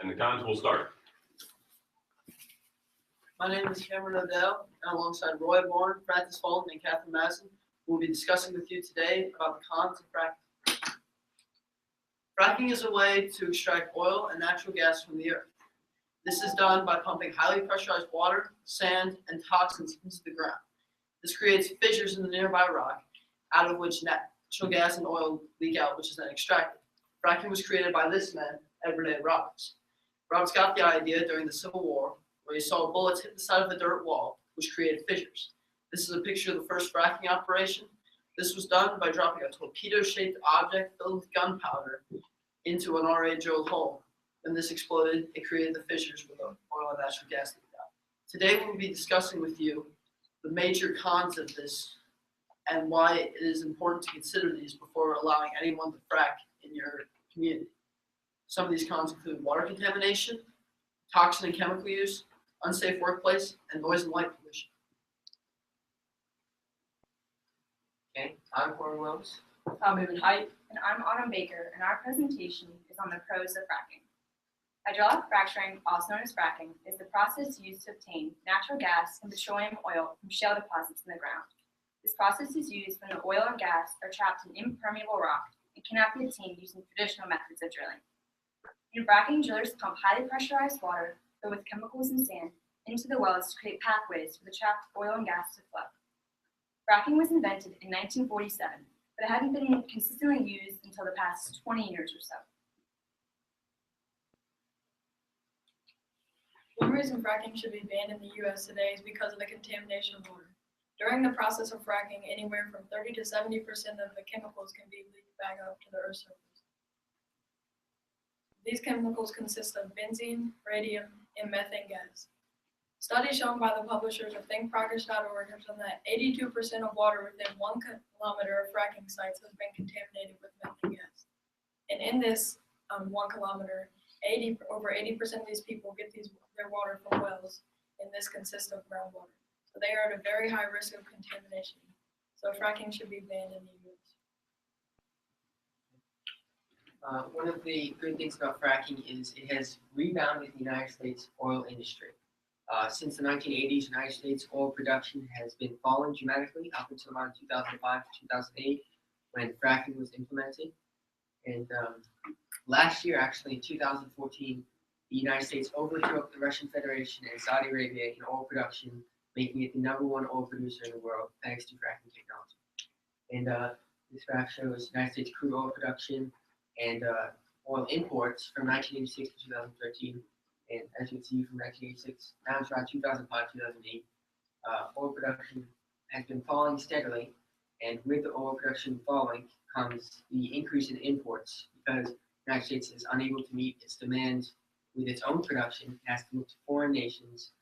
And the cons will start. My name is Cameron Odell, and alongside Roy Bourne, Francis Fulton, and Catherine Madison, we'll be discussing with you today about the cons of fracking. Fracking is a way to extract oil and natural gas from the earth. This is done by pumping highly pressurized water, sand, and toxins into the ground. This creates fissures in the nearby rock, out of which natural gas and oil leak out, which is then extracted. Fracking was created by this man, Edward A. Roberts. Roberts got the idea during the Civil War, where he saw bullets hit the side of a dirt wall, which created fissures. This is a picture of the first fracking operation. This was done by dropping a torpedo-shaped object filled with gunpowder into an already drilled hole. When this exploded, it created the fissures where the oil and natural gas leaked out. Today we'll be discussing with you the major cons of this and why it is important to consider these before allowing anyone to frack in your community. Some of these cons include water contamination, toxin and chemical use, unsafe workplace, and noise and light pollution. Okay, I'm Corey Wills. I'm Evan Height. And I'm Autumn Baker, and our presentation is on the pros of fracking. Hydraulic fracturing, also known as fracking, is the process used to obtain natural gas and petroleum oil from shale deposits in the ground. This process is used when the oil and gas are trapped in impermeable rock and cannot be obtained using traditional methods of drilling. In fracking, drillers pump highly pressurized water filled with chemicals and sand into the wells to create pathways for the trapped oil and gas to flow. Fracking was invented in 1947, but it hadn't been consistently used until the past 20 years or so. One reason fracking should be banned in the U.S. today is because of the contamination of water. During the process of fracking, anywhere from 30 to 70% of the chemicals can be leaked back up to the Earth's surface. These chemicals consist of benzene, radium, and methane gas. Studies shown by the publishers of thinkprogress.org have shown that 82% of water within 1 kilometer of fracking sites has been contaminated with methane gas. And in this 1 kilometer, over 80% of these people get their water from wells, and this consists of groundwater. So they are at a very high risk of contamination. So fracking should be banned in the U.S. One of the good things about fracking is it has rebounded the United States oil industry. Since the 1980s, United States oil production has been falling dramatically up until around 2005 to 2008 when fracking was implemented. And last year, actually in 2014, the United States overtook the Russian Federation and Saudi Arabia in oil production, making it the #1 oil producer in the world thanks to fracking technology. And this graph shows United States crude oil production and oil imports from 1986 to 2013. And as you can see, from 1986 down to around 2005, 2008, oil production has been falling steadily. And with the oil production falling comes the increase in imports because the United States is unable to meet its demand with its own production. It has to look to foreign nations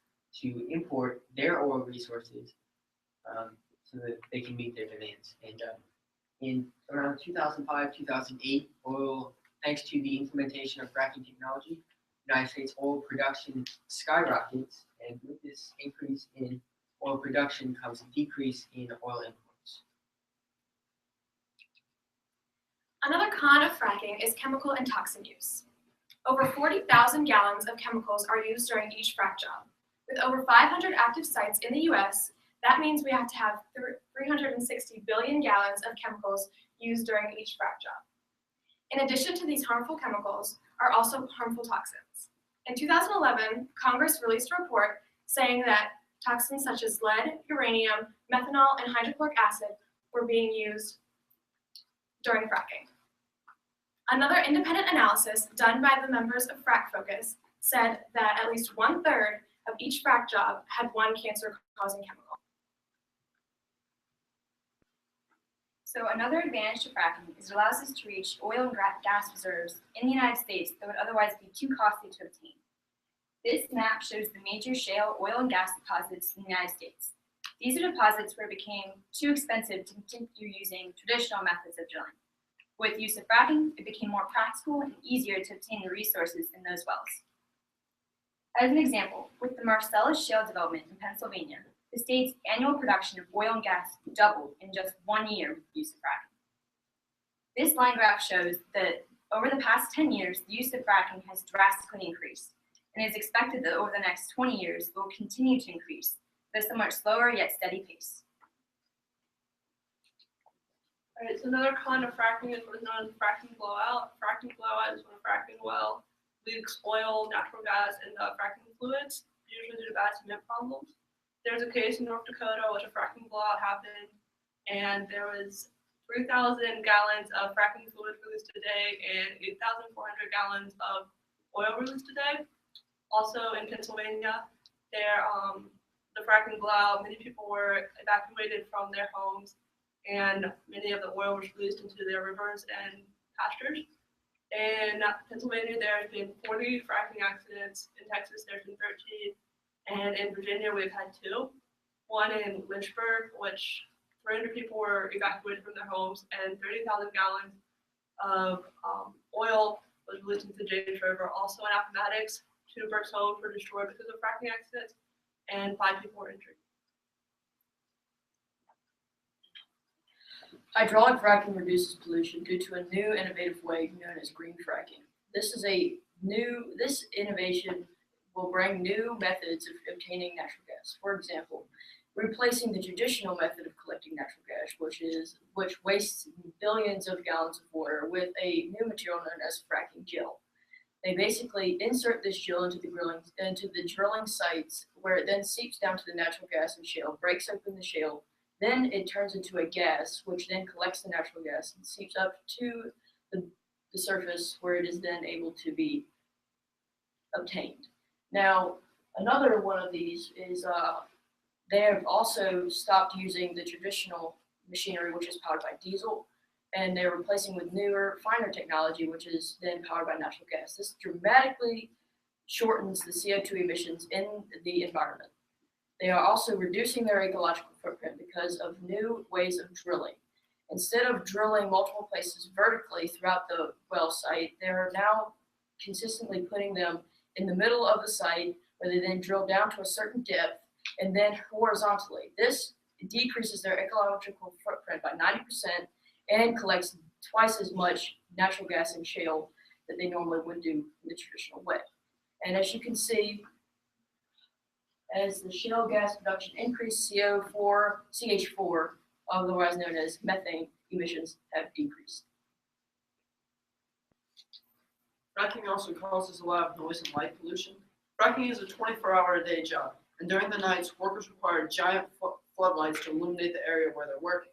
to import their oil resources so that they can meet their demands. And in around 2005, 2008, oil, thanks to the implementation of fracking technology, United States oil production skyrockets, and with this increase in oil production comes a decrease in oil imports. Another con of fracking is chemical and toxin use. Over 40,000 gallons of chemicals are used during each frac job. With over 500 active sites in the U.S., that means we have to have 360 billion gallons of chemicals used during each frac job. In addition to these harmful chemicals are also harmful toxins. In 2011, Congress released a report saying that toxins such as lead, uranium, methanol, and hydrochloric acid were being used during fracking. Another independent analysis done by the members of Frac Focus said that at least 1/3 of each frac job had one cancer-causing chemical. So another advantage to fracking is it allows us to reach oil and gas reserves in the United States that would otherwise be too costly to obtain. This map shows the major shale oil and gas deposits in the United States. These are deposits where it became too expensive to continue using traditional methods of drilling. With use of fracking, it became more practical and easier to obtain the resources in those wells. As an example, with the Marcellus Shale development in Pennsylvania, the state's annual production of oil and gas doubled in just 1 year with the use of fracking. This line graph shows the Over the past 10 years, the use of fracking has drastically increased, and it is expected that over the next 20 years, it will continue to increase at a somewhat slower yet steady pace. Alright, so another kind of fracking is what is known as fracking blowout. Fracking blowout is when a fracking well leaks oil, natural gas, and fracking fluids, usually due to bad cement problems. There's a case in North Dakota which a fracking blowout happened, and there was 3,000 gallons of fracking fluid released a day and 8,400 gallons of oil released a day. Also in Pennsylvania, the fracking blowout, many people were evacuated from their homes, and many of the oil was released into their rivers and pastures. In Pennsylvania, there have been 40 fracking accidents. In Texas, there's been 13. And in Virginia, we've had 2. One in Lynchburg, which 300 people were evacuated from their homes, and 30,000 gallons of oil was released into the James River. Also in Appomattox, 2 Burke's homes were destroyed because of fracking accidents, and 5 people were injured. Hydraulic fracking reduces pollution due to a new innovative way known as green fracking. This innovation will bring new methods of obtaining natural gas. For example, replacing the traditional method of collecting natural gas, which wastes billions of gallons of water, with a new material known as fracking gel. They basically insert this gel into the drilling sites, where it then seeps down to the natural gas and shale, breaks open the shale. Then it turns into a gas, which then collects the natural gas and seeps up to the surface, where it is then able to be obtained. Now, another one of these is they have also stopped using the traditional machinery, which is powered by diesel, and they're replacing with newer, finer technology, which is then powered by natural gas. This dramatically shortens the CO2 emissions in the environment. They are also reducing their ecological footprint because of new ways of drilling. Instead of drilling multiple places vertically throughout the well site, they're now consistently putting them in the middle of the site, where they then drill down to a certain depth and then horizontally. This decreases their ecological footprint by 90% and collects twice as much natural gas and shale that they normally would do in the traditional way. And as you can see, as the shale gas production increased, CH4, otherwise known as methane emissions, have decreased. Fracking also causes a lot of noise and light pollution. Fracking is a 24-hour-a-day job, and during the nights, workers require giant floodlights to illuminate the area where they're working.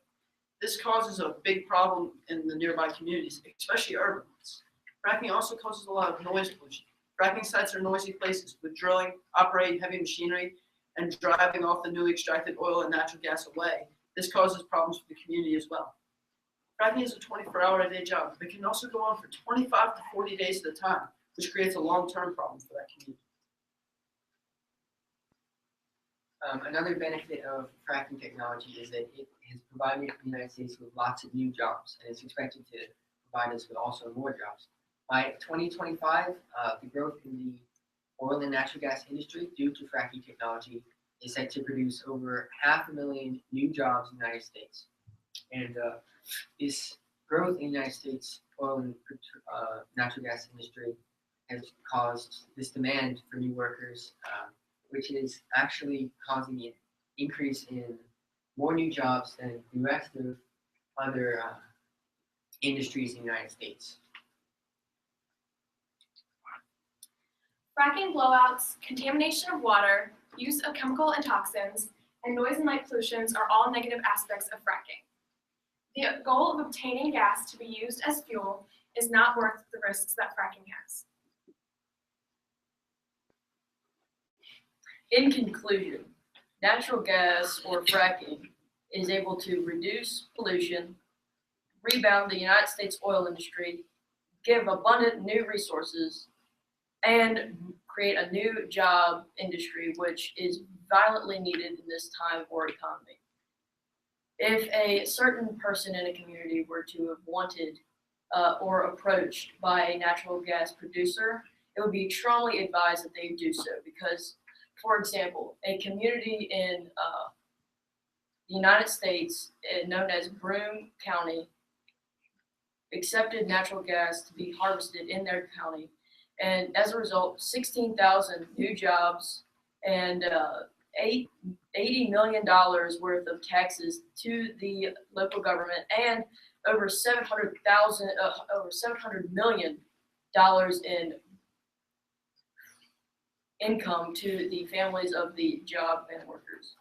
This causes a big problem in the nearby communities, especially urban ones. Fracking also causes a lot of noise pollution. Fracking sites are noisy places with drilling, operating heavy machinery, and driving off the newly extracted oil and natural gas away. This causes problems for the community as well. Fracking is a 24-hour-a-day job, but can also go on for 25 to 40 days at a time, which creates a long-term problem for that community. Another benefit of fracking technology is that it has provided the United States with lots of new jobs, and it's expected to provide us with also more jobs. By 2025, the growth in the oil and natural gas industry due to fracking technology is set to produce over 500,000 new jobs in the United States. And this growth in the United States oil and natural gas industry has caused this demand for new workers, which is actually causing an increase in more new jobs than the rest of other industries in the United States. Fracking blowouts, contamination of water, use of chemical and toxins, and noise and light pollutions are all negative aspects of fracking. The goal of obtaining gas to be used as fuel is not worth the risks that fracking has. In conclusion, natural gas or fracking is able to reduce pollution, rebound the United States oil industry, give abundant new resources, and create a new job industry, which is violently needed in this time or economy. If a certain person in a community were to have wanted or approached by a natural gas producer, it would be strongly advised that they do so because, for example, a community in the United States known as Broome County accepted natural gas to be harvested in their county. And as a result, 16,000 new jobs and $80 million worth of taxes to the local government, and over $700 million in income to the families of the job and workers.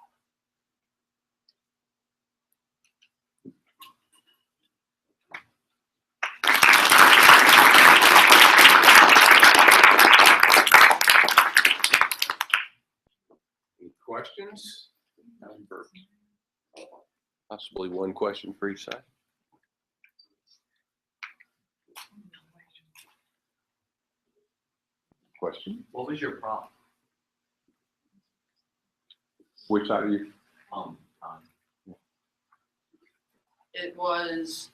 Any questions? Possibly one question for each side. Question? What was your prompt? Which side are you? It was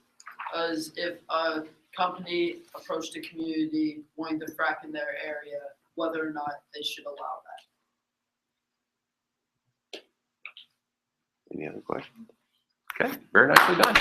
as if a company approached a community wanting to frack in their area, whether or not they should allow that. Any other questions? Okay, very nicely done.